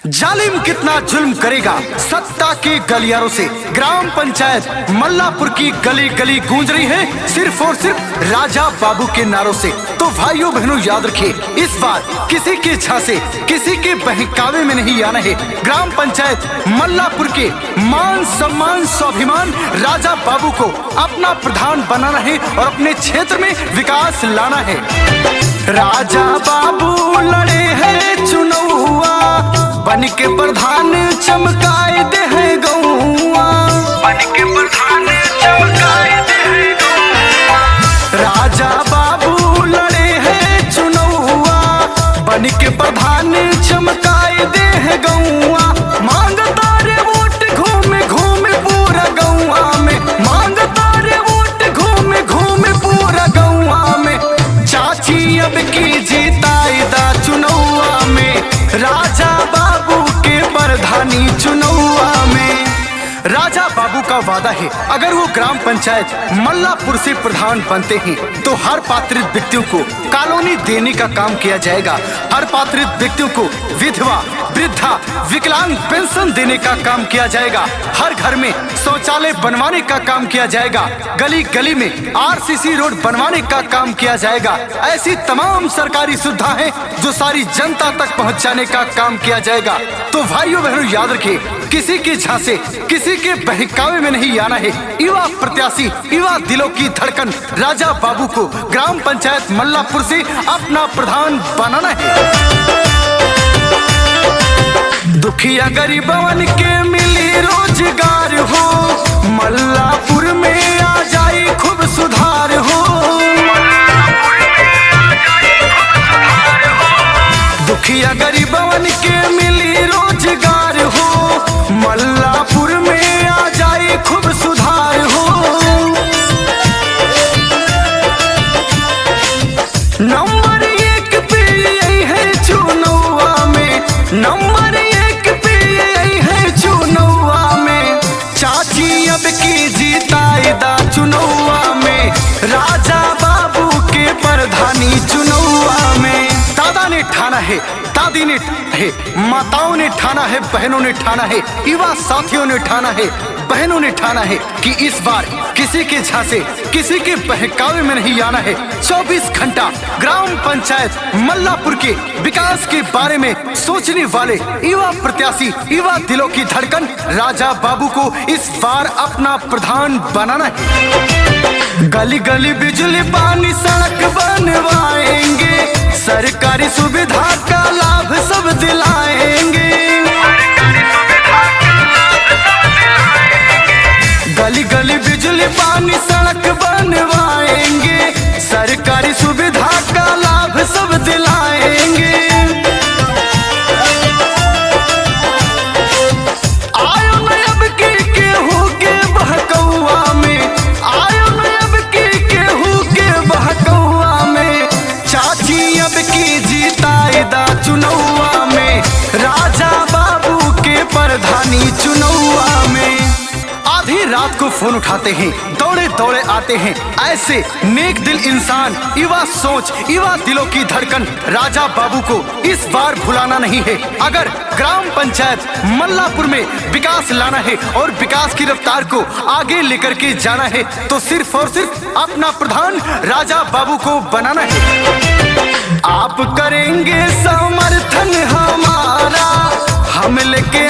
जालिम कितना जुल्म करेगा सत्ता के गलियारों से। ग्राम पंचायत मल्लापुर की गली गली गूंज रही है सिर्फ और सिर्फ राजा बाबू के नारों से। तो भाइयों बहनों याद रखिए, इस बार किसी के झांसे किसी के बहकावे में नहीं आना है। ग्राम पंचायत मल्लापुर के मान सम्मान स्वाभिमान राजा बाबू को अपना प्रधान बनाना है और अपने क्षेत्र में विकास लाना है। राजा बाबू लड़े हैं चुनौआ, बन के प्रधान चमकाए दे है गौआ, बन के प्रधान चमकाए दे है गौआ। राजा बाबू लड़े हैं चुनौआ, बन के प्रधान चमकाए दे है गौआ। मांगता रे वोट घूमे घूमे पूरा गौआ में, मांगता रे वोट घूमे घूमे पूरा गौआ में। चाची अब की जीताई दा चुनौआ में, राजा बाबू के प्रधानी चुनौआ में। राजा बाबू का वादा है, अगर वो ग्राम पंचायत मल्लापुर से प्रधान बनते हैं तो हर पात्रित व्यक्तियों को कॉलोनी देने का काम किया जाएगा। हर पात्रित व्यक्तियों को विधवा वृद्धा विकलांग पेंशन देने का काम किया जाएगा। हर घर में शौचालय बनवाने का काम किया जाएगा। गली गली में आरसीसी रोड बनवाने का काम किया जाएगा। ऐसी तमाम सरकारी सुविधा है जो सारी जनता तक पहुंचाने का काम किया जाएगा। तो भाइयों बहनों याद रखिए, किसी के झांसे किसी के बहकावे में नहीं आना है। युवा प्रत्याशी युवा दिलों की धड़कन राजा बाबू को ग्राम पंचायत मल्लापुर से अपना प्रधान बनाना है। दुखिया गरीबवन के मिली रोजगार हो, मल्लापुर में आ जाए खूब सुधार हो। दुखिया गरीबवन के मिली रोजगार हो, मल्लापुर में आ जाए खूब सुधार हो। नंबर 1 पे यही है चुनौआ में, नंबर 1 पे यही है चुनौआ में। चाची अब की जीताई दा चुनौआ में, राजा बाबू के प्रधानी चुनौआ में। दादा ने ठाना है, दादी ने है, माताओं ने ठाना है, बहनों ने ठाना है, युवा साथियों ने ठाना है, बहनों ने ठाना है कि इस बार किसी के झांसे किसी के बहकावे में नहीं आना है। 24 घंटा ग्राम पंचायत मल्लापुर के विकास के बारे में सोचने वाले युवा प्रत्याशी युवा दिलों की धड़कन राजा बाबू को इस बार अपना प्रधान बनाना है। गली गली बिजली पानी सड़क बनवाएंगे, सरकारी सुविधा का लाभ सब दिलाएंगे। गली गली बिजली पानी सड़क बनवाएंगे, सरकारी सुविधा का लाभ सब दिलाएंगे। आयो न अब की केहू के बहकौआ में, आयो न अब की केहू के बहकौआ में। चाची अब की जीताई दा चुनौआ में, राजा बाबू के प्रधानी चुनौआ में। आधी रात को फोन उठाते हैं, दौड़े दौड़े आते हैं ऐसे नेक दिल इंसान, युवा सोच युवा दिलों की धड़कन राजा बाबू को इस बार भुलाना नहीं है। अगर ग्राम पंचायत मल्लापुर में विकास लाना है और विकास की रफ्तार को आगे लेकर के जाना है तो सिर्फ और सिर्फ अपना प्रधान राजा बाबू को बनाना है। आप करेंगे समर्थन हमारा, हम लेके